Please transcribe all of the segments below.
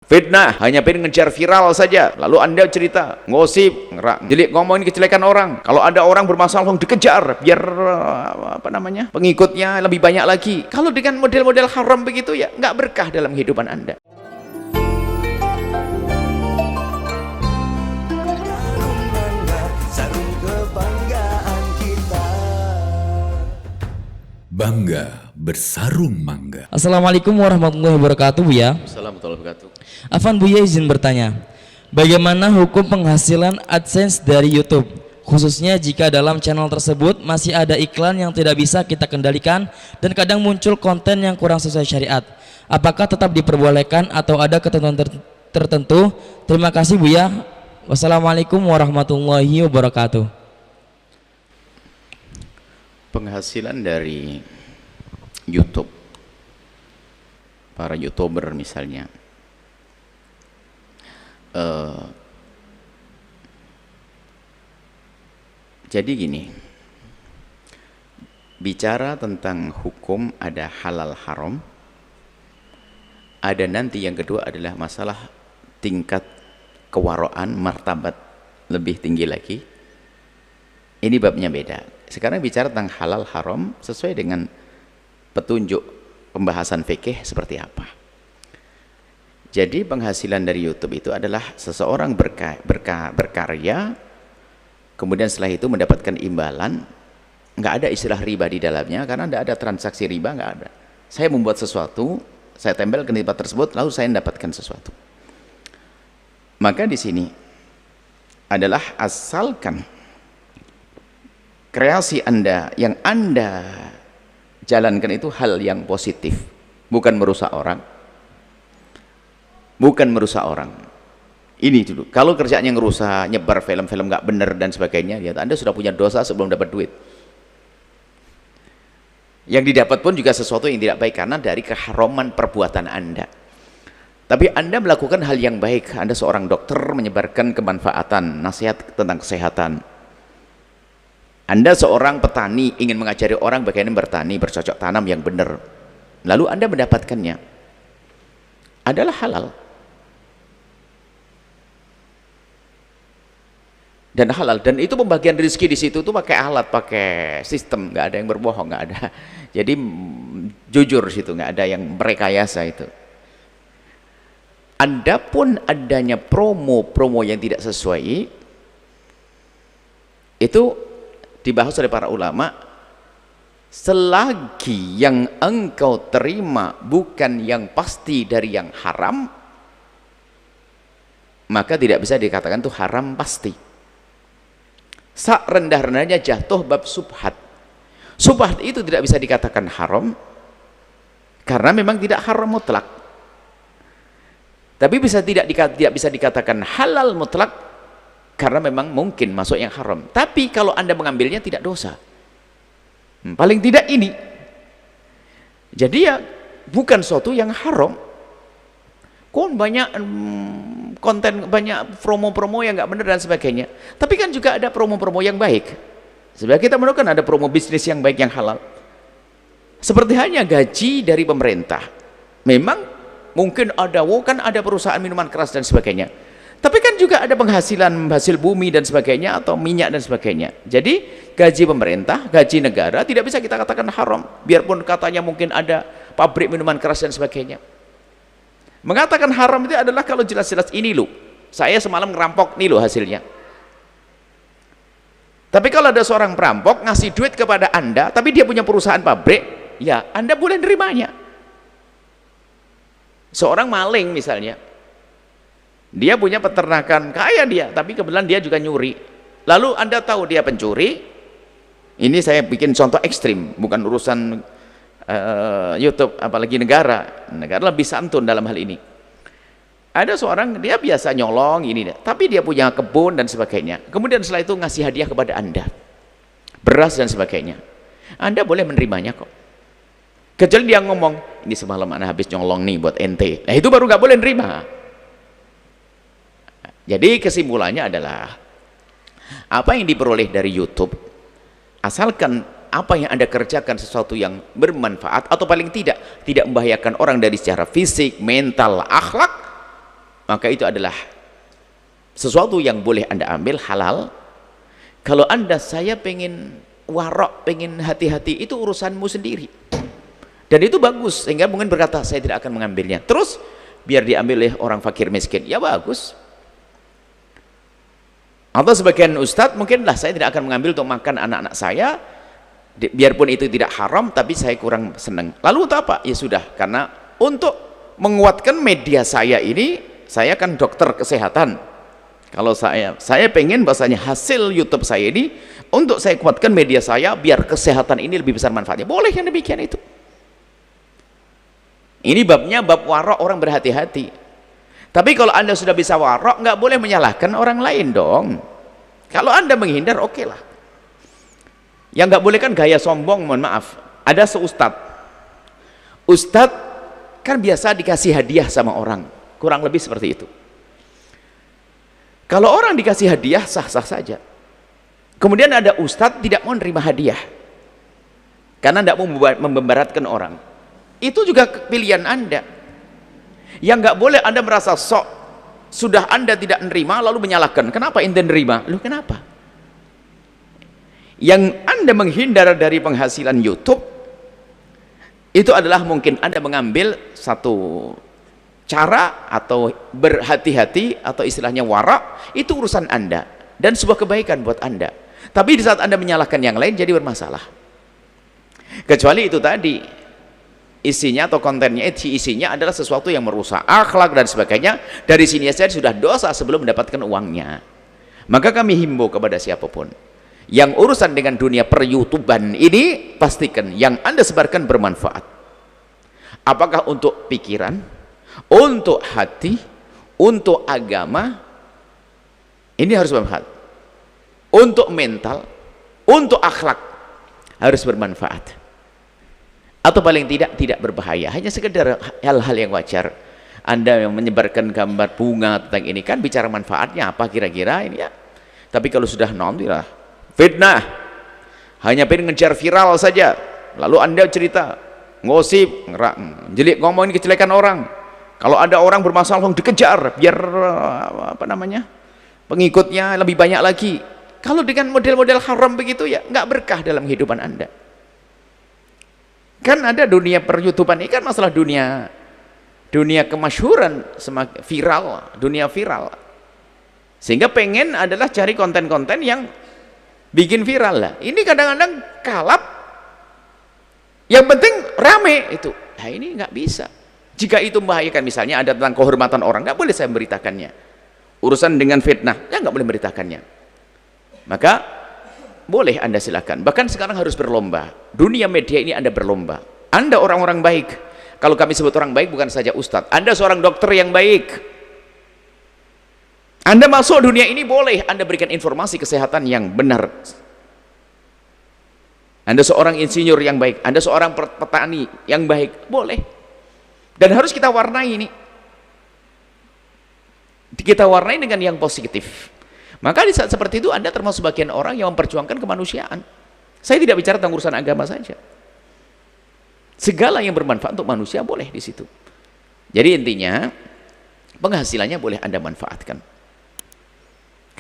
Fitnah hanya pengen ngejar viral saja, lalu Anda cerita, ngosip, ngomongin kejelekan orang. Kalau ada orang bermasalah langsung dikejar biar pengikutnya lebih banyak lagi. Kalau dengan model-model haram begitu ya nggak berkah dalam kehidupan Anda. Bangga bersarung mangga. Assalamualaikum warahmatullahi wabarakatuh, Buya. Assalamualaikum warahmatullahi wabarakatuh. Afan, Buya izin bertanya, bagaimana hukum penghasilan AdSense dari YouTube, khususnya jika dalam channel tersebut masih ada iklan yang tidak bisa kita kendalikan dan kadang muncul konten yang kurang sesuai syariat? Apakah tetap diperbolehkan atau ada ketentuan tertentu? Terima kasih, Buya. Wassalamualaikum warahmatullahi wabarakatuh. Penghasilan dari YouTube, para YouTuber misalnya, jadi gini, bicara tentang hukum ada halal haram, ada nanti yang kedua adalah masalah tingkat kewaraan, martabat lebih tinggi lagi. Ini babnya beda. Sekarang bicara tentang halal haram sesuai dengan petunjuk pembahasan fikih seperti apa. Jadi penghasilan dari YouTube itu adalah seseorang berkarya, kemudian setelah itu mendapatkan imbalan. Nggak ada istilah riba di dalamnya karena tidak ada transaksi riba, nggak ada. Saya membuat sesuatu, saya tempelkan di tempat tersebut, lalu saya mendapatkan sesuatu. Maka di sini adalah asalkan kreasi Anda yang Anda jalankan itu hal yang positif, bukan merusak orang, ini dulu. Kalau kerjaan yang ngerusak, nyebar film-film nggak benar dan sebagainya, ya Anda sudah punya dosa sebelum dapat duit. Yang didapat pun juga sesuatu yang tidak baik karena dari keharaman perbuatan Anda. Tapi Anda melakukan hal yang baik, Anda seorang dokter menyebarkan kemanfaatan, nasihat tentang kesehatan. Anda seorang petani ingin mengajari orang bagaimana bertani, bercocok tanam yang benar, lalu Anda mendapatkannya, adalah halal dan halal. Dan itu pembagian rezeki di situ tuh pakai alat, pakai sistem, nggak ada yang berbohong, nggak ada. Jadi jujur situ, nggak ada yang merekayasa itu. Anda pun adanya promo yang tidak sesuai itu dibahas oleh para ulama, selagi yang engkau terima bukan yang pasti dari yang haram, maka tidak bisa dikatakan itu haram pasti. Sak rendah-rendahnya jatuh bab subhat. Subhat itu tidak bisa dikatakan haram karena memang tidak haram mutlak, tapi tidak bisa dikatakan halal mutlak karena memang mungkin masuk yang haram. Tapi kalau Anda mengambilnya tidak dosa, paling tidak ini. Jadi ya bukan suatu yang haram. Banyak konten, banyak promo-promo yang nggak benar dan sebagainya. Tapi kan juga ada promo-promo yang baik. Sebenarnya kita menemukan ada promo bisnis yang baik, yang halal. Seperti hanya gaji dari pemerintah. Memang mungkin ada, kan ada perusahaan minuman keras dan sebagainya. Tapi kan juga ada penghasilan hasil bumi dan sebagainya, atau minyak dan sebagainya. Jadi gaji pemerintah, gaji negara tidak bisa kita katakan haram, biarpun katanya mungkin ada pabrik minuman keras dan sebagainya. Mengatakan haram itu adalah kalau jelas-jelas ini loh, saya semalam ngerampok nih loh hasilnya. Tapi kalau ada seorang perampok ngasih duit kepada Anda, tapi dia punya perusahaan pabrik, ya Anda boleh nerimanya. Seorang maling misalnya, dia punya peternakan, kaya dia, tapi kebetulan dia juga nyuri. Lalu Anda tahu dia pencuri. Ini saya bikin contoh ekstrim, bukan urusan YouTube, apalagi negara. Negara lebih santun dalam hal ini. Ada seorang, dia biasa nyolong ini, tapi dia punya kebun dan sebagainya. Kemudian setelah itu ngasih hadiah kepada Anda, beras dan sebagainya. Anda boleh menerimanya kok. Kecuali dia ngomong, ini semalam Anda habis nyolong nih buat ente. Nah itu baru nggak boleh nerima. Jadi kesimpulannya adalah apa yang diperoleh dari YouTube, asalkan apa yang Anda kerjakan sesuatu yang bermanfaat atau paling tidak membahayakan orang dari secara fisik, mental, akhlak, maka itu adalah sesuatu yang boleh Anda ambil, halal. Kalau Anda, saya pengen warok, pengen hati-hati, itu urusanmu sendiri. Dan itu bagus, sehingga mungkin berkata, saya tidak akan mengambilnya. Terus, biar diambil oleh orang fakir miskin, ya bagus. Atau sebagian ustadz, mungkinlah saya tidak akan mengambil untuk makan anak-anak saya, biarpun itu tidak haram, tapi saya kurang senang. Lalu untuk apa? Ya sudah, karena untuk menguatkan media saya ini, saya kan dokter kesehatan. Kalau saya pengen bahasanya hasil YouTube saya ini, untuk saya kuatkan media saya, biar kesehatan ini lebih besar manfaatnya. Boleh yang demikian itu. Ini babnya bab warok, orang berhati-hati. Tapi kalau Anda sudah bisa warok, nggak boleh menyalahkan orang lain dong. Kalau Anda menghindar, oke lah. Yang nggak boleh kan gaya sombong, mohon maaf. Ada seustad. Ustadz kan biasa dikasih hadiah sama orang. Kurang lebih seperti itu. Kalau orang dikasih hadiah, sah-sah saja. Kemudian ada ustadz tidak mau menerima hadiah. Karena tidak mau memberatkan orang. Itu juga pilihan Anda. Yang nggak boleh Anda merasa sok, sudah Anda tidak menerima, lalu menyalahkan. Kenapa ente menerima? Loh kenapa? Yang Anda menghindar dari penghasilan YouTube, itu adalah mungkin Anda mengambil satu cara atau berhati-hati atau istilahnya warak, itu urusan Anda dan sebuah kebaikan buat Anda. Tapi di saat Anda menyalahkan yang lain jadi bermasalah. Kecuali itu tadi isinya atau kontennya, isinya adalah sesuatu yang merusak akhlak dan sebagainya, dari sini saja sudah dosa sebelum mendapatkan uangnya. Maka kami himbau kepada siapapun yang urusan dengan dunia per-YouTuban ini, pastikan yang Anda sebarkan bermanfaat. Apakah untuk pikiran, untuk hati, untuk agama, ini harus bermanfaat. Untuk mental, untuk akhlak, harus bermanfaat. Atau paling tidak berbahaya, hanya sekedar hal-hal yang wajar. Anda yang menyebarkan gambar bunga tentang ini, kan bicara manfaatnya apa kira-kira ini ya. Tapi kalau sudah nonton fitnah, hanya pengen ngejar viral saja, lalu Anda cerita ngosip, jelek, ngomongin kejelekan orang. Kalau ada orang bermasalah langsung dikejar biar apa namanya, pengikutnya lebih banyak lagi. Kalau dengan model-model haram begitu ya nggak berkah dalam kehidupan Anda. Kan ada dunia per-YouTuban ini kan masalah dunia kemasyhuran, semakin viral, dunia viral. Sehingga pengen adalah cari konten-konten yang bikin viral lah. Ini kadang-kadang kalap. Yang penting rame itu. Nah ini nggak bisa. Jika itu membahayakan, misalnya ada tentang kehormatan orang, nggak boleh saya memberitakannya. Urusan dengan fitnah, ya nggak boleh memberitakannya. Maka boleh Anda silakan. Bahkan sekarang harus berlomba. Dunia media ini Anda berlomba. Anda orang-orang baik. Kalau kami sebut orang baik bukan saja ustadz. Anda seorang dokter yang baik. Anda masuk dunia ini boleh Anda berikan informasi kesehatan yang benar. Anda seorang insinyur yang baik. Anda seorang petani yang baik. Boleh. Dan harus kita warnai ini. Kita warnai dengan yang positif. Maka di saat seperti itu Anda termasuk bagian orang yang memperjuangkan kemanusiaan. Saya tidak bicara tentang urusan agama saja. Segala yang bermanfaat untuk manusia boleh di situ. Jadi intinya penghasilannya boleh Anda manfaatkan.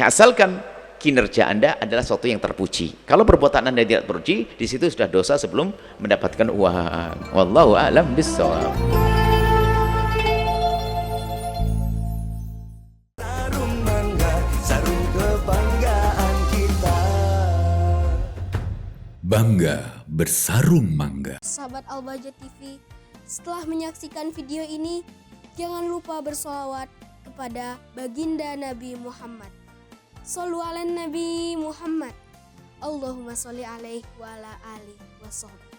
Asalkan kinerja Anda adalah sesuatu yang terpuji. Kalau perbuatan Anda tidak terpuji, di situ sudah dosa sebelum mendapatkan uang. Wallahu a'lam bishawab. Bangga bersarung mangga. Sahabat Al-Bahjah TV, setelah menyaksikan video ini, jangan lupa bersolawat kepada baginda Nabi Muhammad. Shollu ala Nabi Muhammad. Allahumma sholli alaihi wa ala alihi wa sahbihi.